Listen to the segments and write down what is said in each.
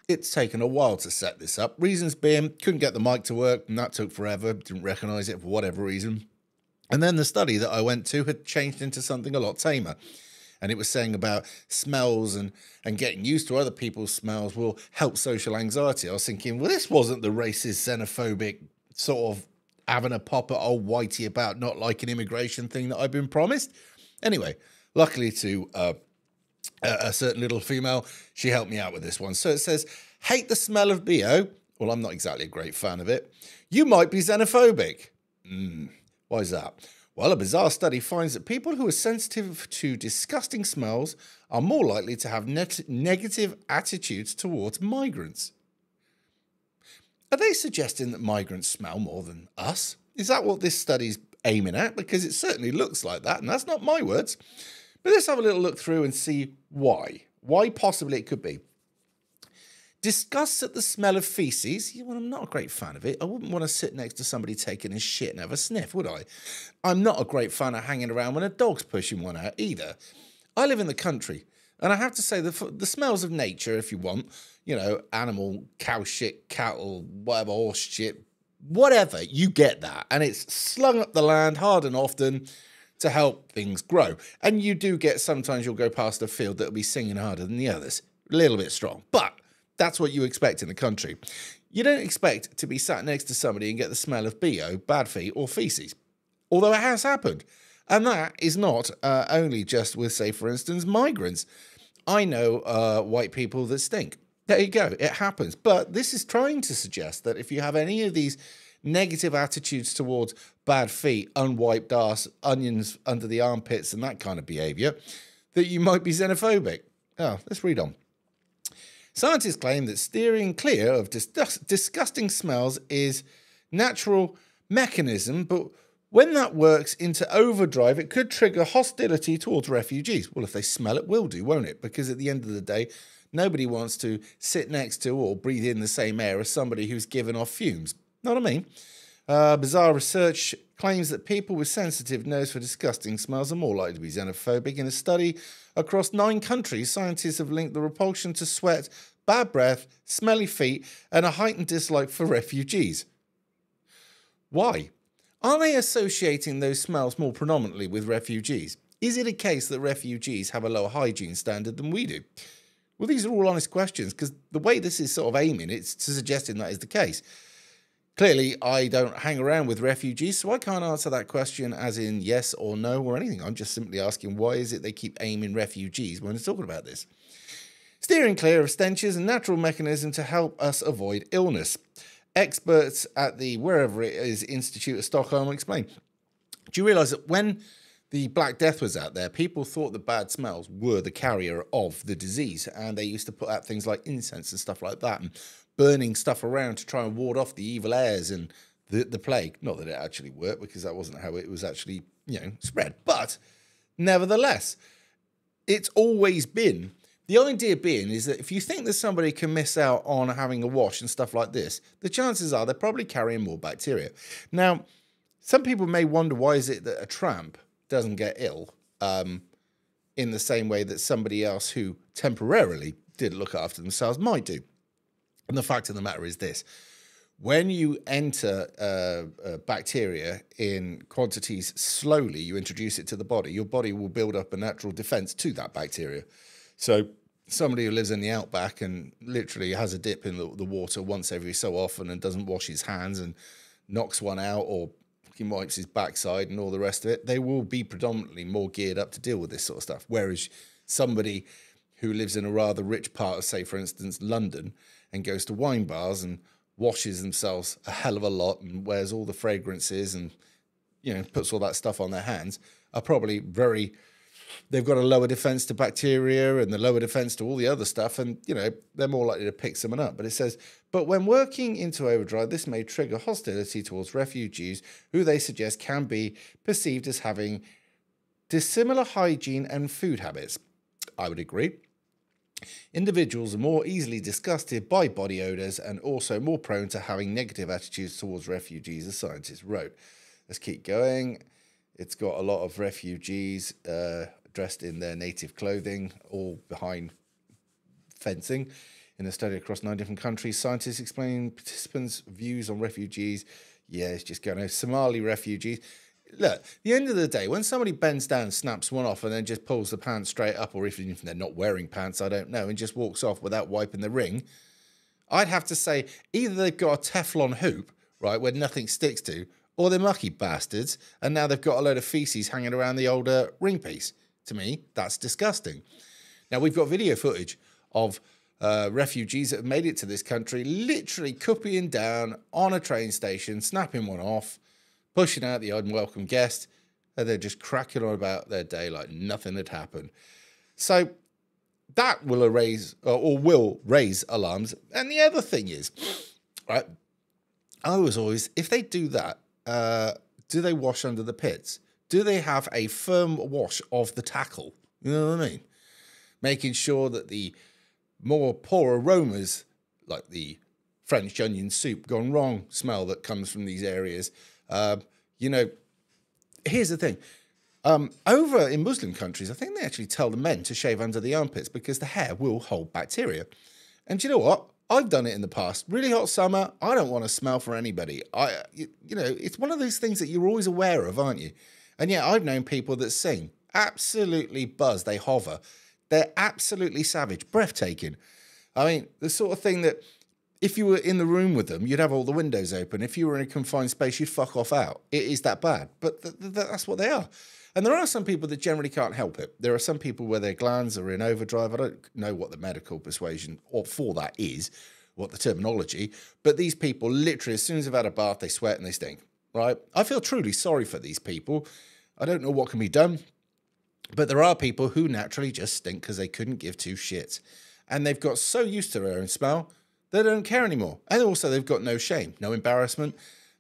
It's taken a while to set this up. Reasons being, couldn't get the mic to work, and that took forever. Didn't recognise it for whatever reason. And then the study that I went to had changed into something a lot tamer. And it was saying about smells and getting used to other people's smells will help social anxiety. I was thinking, well, this wasn't the racist, xenophobic, sort of having a pop at old Whitey about not liking immigration thing that I've been promised. Anyway, luckily to a certain little female, she helped me out with this one. So it says, hate the smell of BO. Well, I'm not exactly a great fan of it. You might be xenophobic. Why is that? Well, a bizarre study finds that people who are sensitive to disgusting smells are more likely to have negative attitudes towards migrants. Are they suggesting that migrants smell more than us? Is that what this study's aiming at? Because it certainly looks like that, and that's not my words. But let's have a little look through and see why. Why possibly it could be. Disgust at the smell of feces. Well, I'm not a great fan of it. I wouldn't want to sit next to somebody taking a shit and have a sniff, would I? I'm not a great fan of hanging around when a dog's pushing one out either. I live in the country, and I have to say the smells of nature, if you want, you know, animal, cow shit, cattle, whatever, horse shit, whatever, you get that. And it's slung up the land hard and often to help things grow. And you do get, sometimes you'll go past a field that'll be singing harder than the others. A little bit strong, but that's what you expect in the country. You don't expect to be sat next to somebody and get the smell of BO, bad feet, or feces. Although it has happened. And that is not only just with, say, for instance, migrants. I know white people that stink. There you go. It happens. But this is trying to suggest that if you have any of these negative attitudes towards bad feet, unwiped arse, onions under the armpits, and that kind of behaviour, that you might be xenophobic. Oh, let's read on. Scientists claim that steering clear of disgusting smells is natural mechanism, but when that works into overdrive, it could trigger hostility towards refugees. Well, if they smell it, will do, won't it? Because at the end of the day, nobody wants to sit next to or breathe in the same air as somebody who's given off fumes. Know what I mean? Bizarre research claims that people with sensitive nose for disgusting smells are more likely to be xenophobic. In a study across 9 countries, scientists have linked the repulsion to sweat, bad breath, smelly feet, and a heightened dislike for refugees. Why? Are they associating those smells more predominantly with refugees? Is it a case that refugees have a lower hygiene standard than we do? Well, these are all honest questions, because the way this is sort of aiming, it's suggesting that is the case. Clearly, I don't hang around with refugees, so I can't answer that question as in yes or no or anything. I'm just simply asking, why is it they keep aiming refugees when they're talking about this? Steering clear of stenches, a natural mechanism to help us avoid illness. Experts at the wherever it is Institute of Stockholm explain. Do you realise that when the Black Death was out there, people thought the bad smells were the carrier of the disease, and they used to put out things like incense and stuff like that, and burning stuff around to try and ward off the evil airs and the plague. Not that it actually worked, because that wasn't how it was actually, spread. But nevertheless, it's always been, the idea being is that if you think that somebody can miss out on having a wash and stuff like this, the chances are they're probably carrying more bacteria. Now, some people may wonder, why is it that a tramp doesn't get ill in the same way that somebody else who temporarily did look after themselves might do? And the fact of the matter is this: when you enter bacteria in quantities slowly, you introduce it to the body, your body will build up a natural defense to that bacteria. So somebody who lives in the outback and literally has a dip in the water once every so often and doesn't wash his hands and knocks one out or fucking wipes his backside and all the rest of it, they will be predominantly more geared up to deal with this sort of stuff. Whereas somebody who lives in a rather rich part of, say, for instance, London, and goes to wine bars and washes themselves a hell of a lot and wears all the fragrances and, puts all that stuff on their hands, are probably they've got a lower defense to bacteria and the lower defense to all the other stuff, and, they're more likely to pick someone up. But it says, but when working into overdrive, this may trigger hostility towards refugees who they suggest can be perceived as having dissimilar hygiene and food habits. I would agree. Individuals are more easily disgusted by body odours and also more prone to having negative attitudes towards refugees, as scientists wrote. Let's keep going. It's got a lot of refugees dressed in their native clothing, all behind fencing. In a study across 9 different countries, scientists explain participants' views on refugees. Yeah, it's just going to Somali refugees. Look, at the end of the day, when somebody bends down, snaps one off, and then just pulls the pants straight up, or even if they're not wearing pants, I don't know, and just walks off without wiping the ring, I'd have to say either they've got a Teflon hoop, right, where nothing sticks to, or they're mucky bastards, and now they've got a load of feces hanging around the older ring piece. To me, that's disgusting. Now, we've got video footage of refugees that have made it to this country, literally cupping down on a train station, snapping one off, pushing out the unwelcome guest, and they're just cracking on about their day like nothing had happened. So that will raise alarms. And the other thing is, right, I was always, if they do that, do they wash under the pits? Do they have a firm wash of the tackle? You know what I mean? Making sure that the more poor aromas, like the French onion soup gone wrong smell that comes from these areas, here's the thing. Over in Muslim countries, I think they actually tell the men to shave under the armpits because the hair will hold bacteria. And do you know what? I've done it in the past. Really hot summer, I don't want to smell for anybody. It's one of those things that you're always aware of, aren't you? And yeah, I've known people that sing. Absolutely buzz. They hover. They're absolutely savage. Breathtaking. I mean, the sort of thing that if you were in the room with them, you'd have all the windows open. If you were in a confined space, you'd fuck off out. It is that bad. But that's what they are. And there are some people that generally can't help it. There are some people where their glands are in overdrive. I don't know what the medical persuasion or for that is, what the terminology. But these people literally, as soon as they've had a bath, they sweat and they stink. Right? I feel truly sorry for these people. I don't know what can be done. But there are people who naturally just stink because they couldn't give two shits. And they've got so used to their own smell, they don't care anymore. And also they've got no shame, no embarrassment.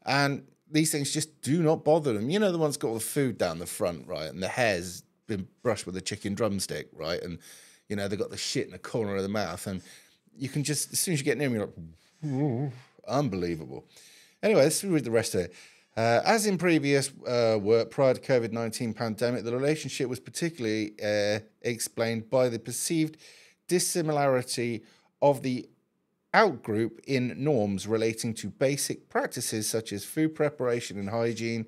And these things just do not bother them. You know, the ones got all the food down the front, right? And the hair's been brushed with a chicken drumstick, right? And, you know, they've got the shit in the corner of the mouth. And you can just, as soon as you get near them, you're like, unbelievable. Anyway, let's read the rest of it. As in previous work prior to COVID-19 pandemic, the relationship was particularly explained by the perceived dissimilarity of the outgroup in norms relating to basic practices such as food preparation and hygiene.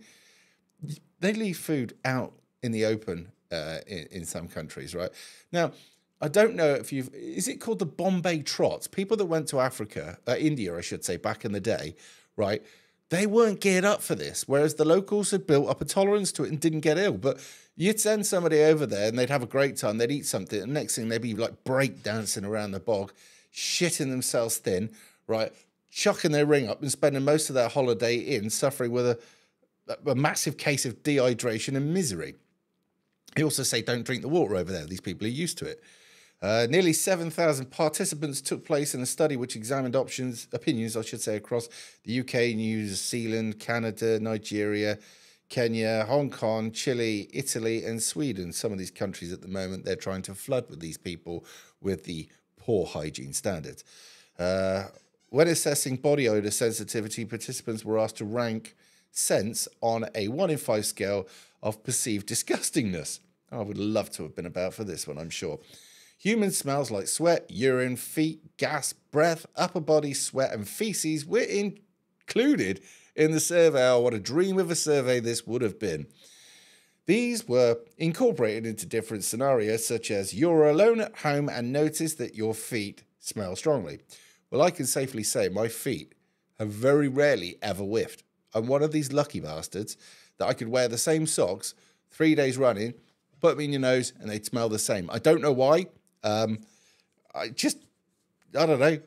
They leave food out in the open in some countries, right? Now, I don't know if is it called the Bombay Trots? People that went to Africa, India, I should say, back in the day, right? They weren't geared up for this, whereas the locals had built up a tolerance to it and didn't get ill. But you'd send somebody over there and they'd have a great time. They'd eat something. And next thing, they'd be like break dancing around the bog, shitting themselves thin, right? Chucking their ring up and spending most of their holiday in suffering with a massive case of dehydration and misery. He also say don't drink the water over there. These people are used to it. Nearly 7,000 participants took place in a study which examined opinions, across the UK, New Zealand, Canada, Nigeria, Kenya, Hong Kong, Chile, Italy, and Sweden. Some of these countries at the moment, they're trying to flood with these people with the poor hygiene standards. When assessing body odor sensitivity, participants were asked to rank scents on a 1 in 5 scale of perceived disgustingness. I would love to have been about for this one, I'm sure. Human smells like sweat, urine, feet, gas, breath, upper body sweat, and feces were included in the survey. Oh, what a dream of a survey this would have been. These were incorporated into different scenarios, such as you're alone at home and notice that your feet smell strongly. Well, I can safely say my feet have very rarely ever whiffed. I'm one of these lucky bastards that I could wear the same socks 3 days running, put them in your nose, and they'd smell the same. I don't know why. I don't know.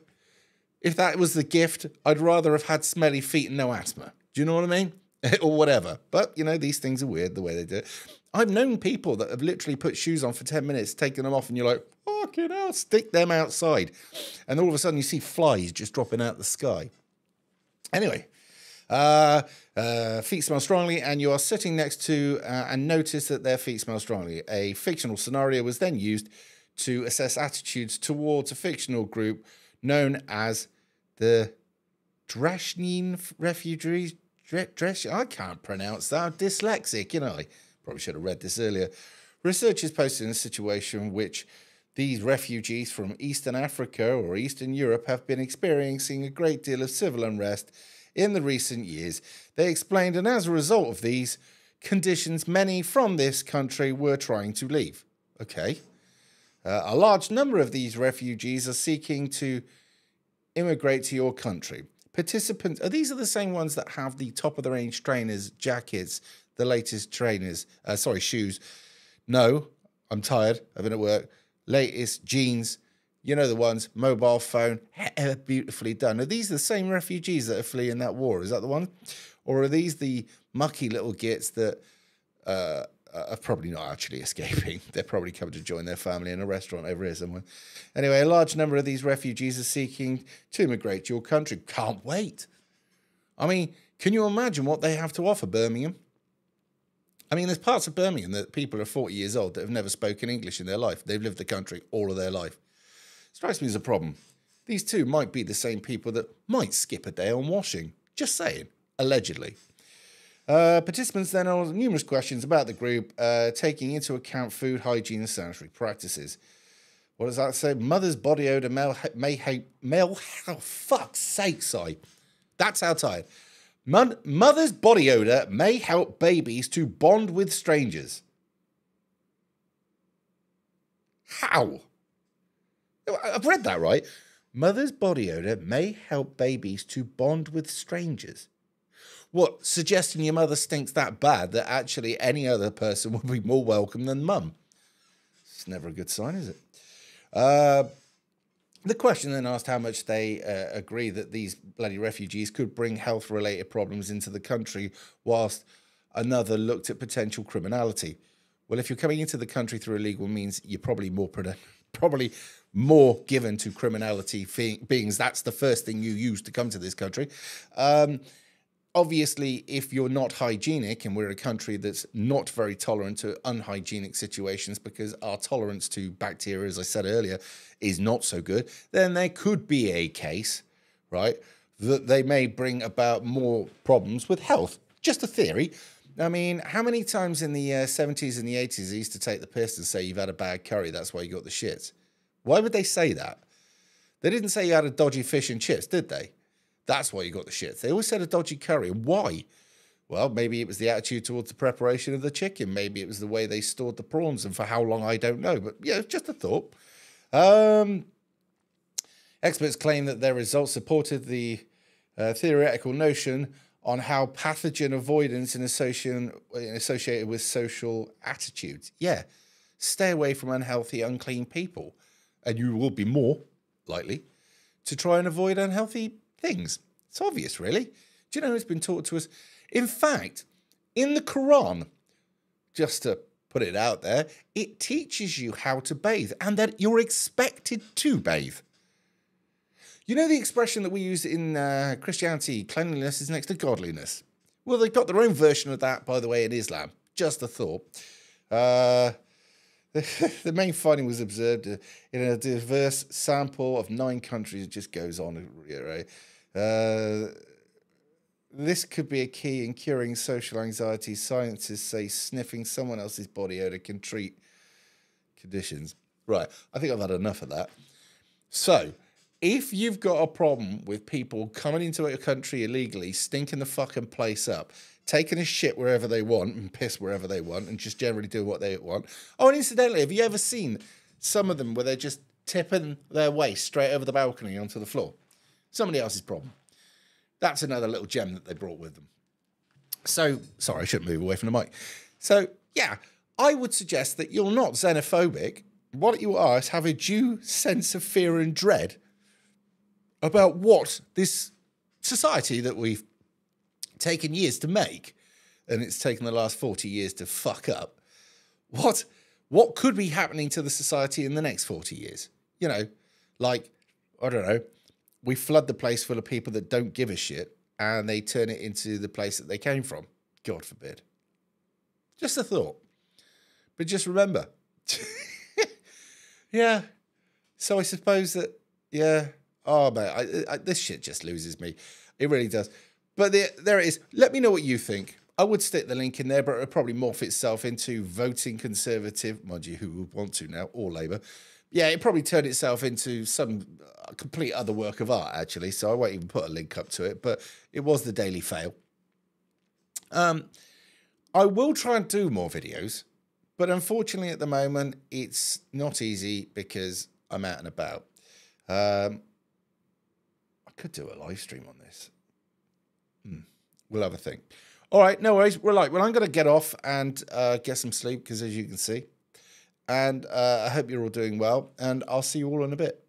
If that was the gift, I'd rather have had smelly feet and no asthma. Do you know what I mean? Or whatever. But, you know, these things are weird the way they do it. I've known people that have literally put shoes on for 10 minutes, taken them off, and you're like, fucking hell, stick them outside. And all of a sudden you see flies just dropping out the sky. Anyway, feet smell strongly, and you are sitting next to and notice that their feet smell strongly. A fictional scenario was then used to assess attitudes towards a fictional group known as the Drashnin refugees. I can't pronounce that. I'm dyslexic, you know. I probably should have read this earlier. Researchers posted in a situation which These refugees from Eastern Africa or Eastern Europe have been experiencing a great deal of civil unrest in the recent years. They explained, and as a result of these conditions, many from this country were trying to leave. Okay. A large number of these refugees are seeking to immigrate to your country. Participants, these are the same ones that have the top of the range trainers, jackets, the latest trainers, shoes. No, I'm tired, I've been at work. Latest jeans, you know the ones, mobile phone, beautifully done. Are these the same refugees that are fleeing that war? Is that the one? Or are these the mucky little gits that are probably not actually escaping? They're probably coming to join their family in a restaurant over here somewhere. Anyway, a large number of these refugees are seeking to immigrate to your country. Can't wait. I mean, can you imagine what they have to offer Birmingham? I mean, there's parts of Birmingham that people are 40 years old that have never spoken English in their life. They've lived the country all of their life. Strikes me as a problem. These two might be the same people that might skip a day on washing. Just saying. Allegedly. Participants then asked numerous questions about the group, taking into account food, hygiene, and sanitary practices. What does that say? Mother's body odor oh, fuck's sake, Si. That's how tired. Mother's body odor may help babies to bond with strangers. How? I've read that right. Mother's body odor may help babies to bond with strangers. What, suggesting your mother stinks that bad that actually any other person would be more welcome than mum? It's never a good sign, is it? The question then asked how much they agree that these bloody refugees could bring health-related problems into the country, whilst another looked at potential criminality. Well, if you're coming into the country through illegal means, you're probably more given to criminality, beings that's the first thing you use to come to this country. Obviously, if you're not hygienic, and we're a country that's not very tolerant to unhygienic situations because our tolerance to bacteria, as I said earlier, is not so good, then there could be a case, right, that they may bring about more problems with health. Just a theory. I mean, how many times in the 70s and the 80s they used to take the piss and say you've had a bad curry, that's why you got the shits? Why would they say that? They didn't say you had a dodgy fish and chips, did they? That's why you got the shits. They always said a dodgy curry. Why? Well, maybe it was the attitude towards the preparation of the chicken. Maybe it was the way they stored the prawns, and for how long, I don't know. But yeah, just a thought. Experts claim that their results supported the theoretical notion on how pathogen avoidance is associated with social attitudes. Yeah, stay away from unhealthy, unclean people, and you will be more likely to try and avoid unhealthy things. It's obvious, really. Do you know who's been taught to us? In fact, in the Quran, just to put it out there, it teaches you how to bathe and that you're expected to bathe. You know the expression that we use in Christianity, cleanliness is next to godliness? Well, they've got their own version of that, by the way, in Islam. Just a thought. The main finding was observed in a diverse sample of 9 countries. It just goes on, right? This could be a key in curing social anxiety. Scientists say sniffing someone else's body odor can treat conditions. Right, I think I've had enough of that. So, if you've got a problem with people coming into a country illegally, stinking the fucking place up, taking a shit wherever they want and piss wherever they want and just generally do what they want. Oh, and incidentally, have you ever seen some of them where they're just tipping their waist straight over the balcony onto the floor? Somebody else's problem. That's another little gem that they brought with them. So, sorry, I shouldn't move away from the mic. So, yeah, I would suggest that you're not xenophobic. What you are is have a due sense of fear and dread about what this society that we've taken years to make, and it's taken the last 40 years to fuck up, what could be happening to the society in the next 40 years? You know, like, I don't know, we flood the place full of people that don't give a shit, and they turn it into the place that they came from. God forbid. Just a thought. But just remember. Yeah. So I suppose that, yeah. Oh, man, this shit just loses me. It really does. But there it is. Let me know what you think. I would stick the link in there, but it would probably morph itself into voting Conservative, mind you, who would want to now, or Labour, Yeah, it probably turned itself into some complete other work of art, actually. So I won't even put a link up to it, but it was the Daily Fail. I will try and do more videos, but unfortunately at the moment it's not easy because I'm out and about. I could do a live stream on this. We'll have a think. All right, no worries. Well, I'm going to get off and get some sleep because, as you can see, and I hope you're all doing well, and I'll see you all in a bit.